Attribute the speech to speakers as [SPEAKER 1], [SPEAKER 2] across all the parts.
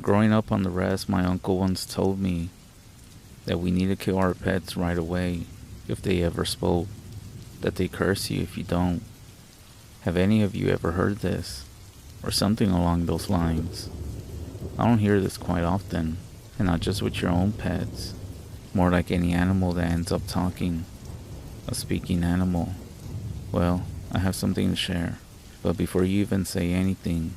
[SPEAKER 1] Growing up on the rez, my uncle once told me that we need to kill our pets right away if they ever spoke, that they curse you if you don't. Have any of you ever heard this? Or something along those lines? I don't hear this quite often, and not just with your own pets. More like any animal that ends up talking. A speaking animal. Well, I have something to share. But before you even say anything,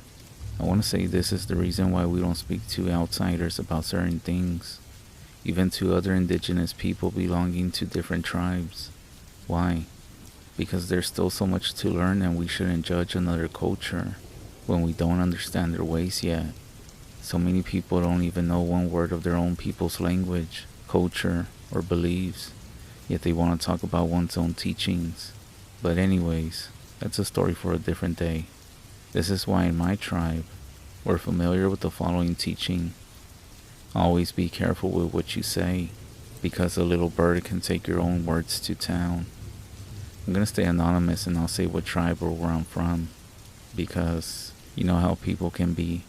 [SPEAKER 1] I want to say this is the reason why we don't speak to outsiders about certain things, even to other indigenous people belonging to different tribes. Why? Because there's still so much to learn and we shouldn't judge another culture when we don't understand their ways yet. So many people don't even know one word of their own people's language, culture, or beliefs, yet they want to talk about one's own teachings. But anyways, that's a story for a different day. This is why in my tribe, we're familiar with the following teaching. Always be careful with what you say, because a little bird can take your own words to town. I'm gonna stay anonymous and I'll say what tribe or where I'm from, because you know how people can be.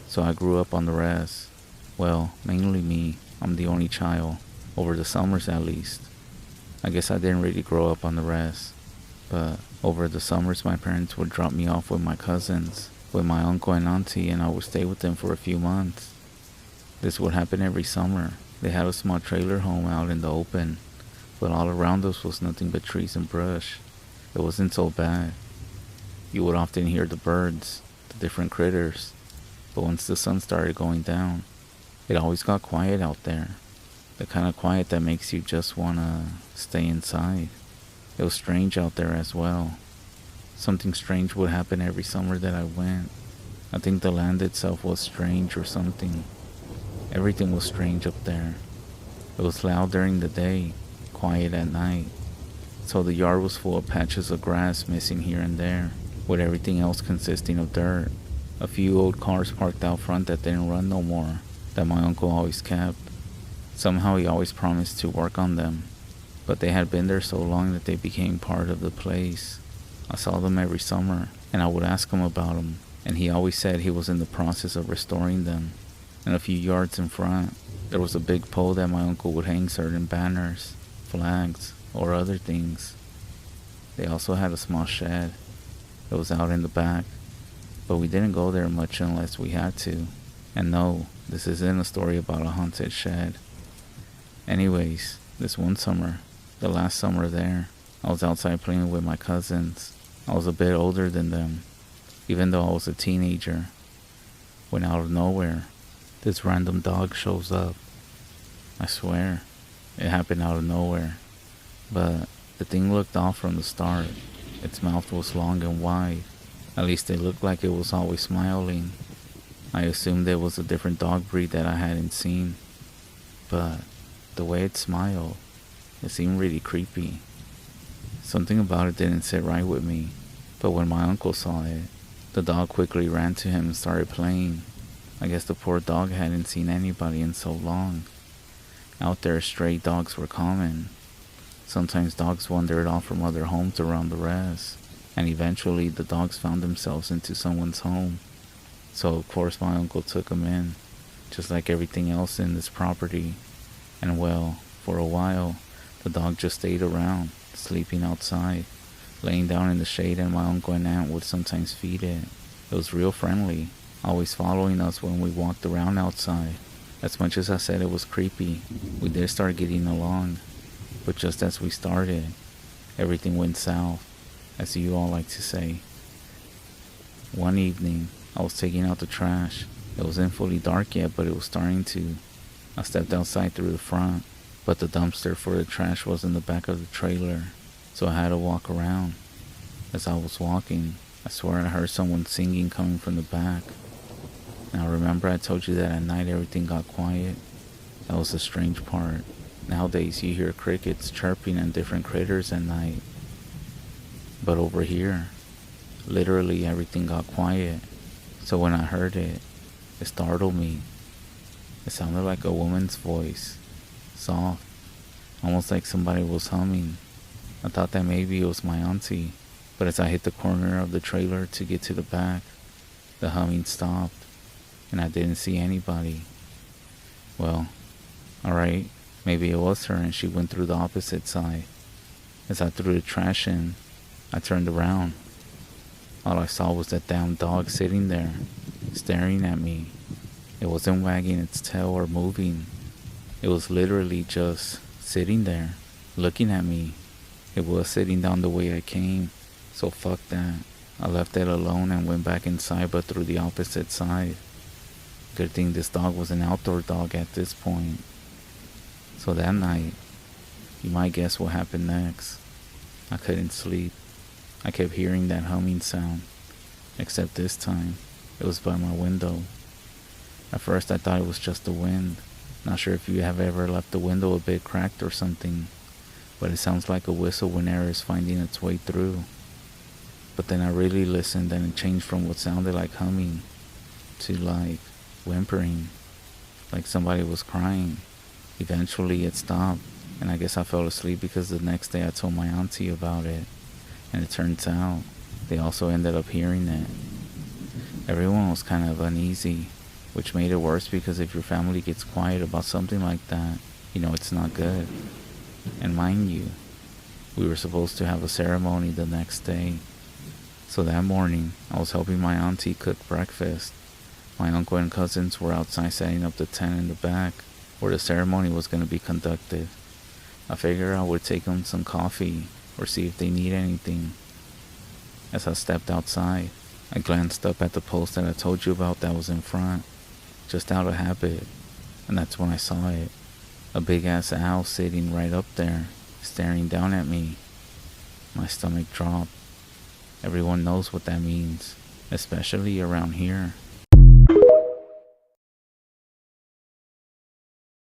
[SPEAKER 1] So I grew up on the rez. Well, mainly me. I'm the only child, over the summers at least. I guess I didn't really grow up on the rez, but over the summers my parents would drop me off with my cousins, with my uncle and auntie, and I would stay with them for a few months. This would happen every summer. They had a small trailer home out in the open, but all around us was nothing but trees and brush. It wasn't so bad. You would often hear the birds, the different critters, but once the sun started going down, it always got quiet out there. The kind of quiet that makes you just want to stay inside. It was strange out there as well. Something strange would happen every summer that I went. I think the land itself was strange or something. Everything was strange up there. It was loud during the day, quiet at night. So the yard was full of patches of grass missing here and there, with everything else consisting of dirt. A few old cars parked out front that didn't run no more, that my uncle always kept. Somehow he always promised to work on them, but they had been there so long that they became part of the place. I saw them every summer, and I would ask him about them, and he always said he was in the process of restoring them. And a few yards in front, there was a big pole that my uncle would hang certain banners, flags, or other things. They also had a small shed. It was out in the back, but we didn't go there much unless we had to. And no, this isn't a story about a haunted shed. Anyways, this one summer, the last summer there, I was outside playing with my cousins. I was a bit older than them, even though I was a teenager, when out of nowhere, this random dog shows up. I swear, it happened out of nowhere. But the thing looked off from the start. Its mouth was long and wide. At least it looked like it was always smiling. I assumed it was a different dog breed that I hadn't seen. But the way it smiled, it seemed really creepy. Something about it didn't sit right with me. But when my uncle saw it, the dog quickly ran to him and started playing. I guess the poor dog hadn't seen anybody in so long. Out there, stray dogs were common. Sometimes dogs wandered off from other homes around the rez, and eventually the dogs found themselves into someone's home. So of course my uncle took them in, just like everything else in this property. And well, for a while, the dog just stayed around, sleeping outside, laying down in the shade, and my uncle and aunt would sometimes feed it. It was real friendly, always following us when we walked around outside. As much as I said it was creepy, we did start getting along. But just as we started, everything went south, as you all like to say. One evening, I was taking out the trash. It wasn't fully dark yet, but it was starting to. I stepped outside through the front, but the dumpster for the trash was in the back of the trailer, so I had to walk around. As I was walking, I swear I heard someone singing coming from the back. Now remember I told you that at night everything got quiet? That was the strange part. Nowadays you hear crickets chirping and different critters at night. But over here, literally everything got quiet. So when I heard it, it startled me. It sounded like a woman's voice, soft, almost like somebody was humming. I thought that maybe it was my auntie, but as I hit the corner of the trailer to get to the back, the humming stopped, and I didn't see anybody. Well, alright, maybe it was her and she went through the opposite side. As I threw the trash in, I turned around. All I saw was that damn dog sitting there, staring at me. It wasn't wagging its tail or moving. It was literally just sitting there, looking at me. It was sitting down the way I came, so fuck that. I left it alone and went back inside, but through the opposite side. Good thing this dog was an outdoor dog at this point. So that night, you might guess what happened next. I couldn't sleep. I kept hearing that humming sound, except this time, it was by my window. At first I thought it was just the wind. Not sure if you have ever left the window a bit cracked or something, but it sounds like a whistle when air is finding its way through. But then I really listened and it changed from what sounded like humming to like whimpering, like somebody was crying. Eventually it stopped, and I guess I fell asleep because the next day I told my auntie about it, and it turns out they also ended up hearing it. Everyone was kind of uneasy, which made it worse because if your family gets quiet about something like that, you know it's not good. And mind you, we were supposed to have a ceremony the next day. So that morning, I was helping my auntie cook breakfast. My uncle and cousins were outside setting up the tent in the back, where the ceremony was going to be conducted. I figured I would take them some coffee, or see if they need anything. As I stepped outside, I glanced up at the post that I told you about that was in front, just out of habit, and that's when I saw it. A big-ass owl sitting right up there, staring down at me. My stomach dropped. Everyone knows what that means, especially around here.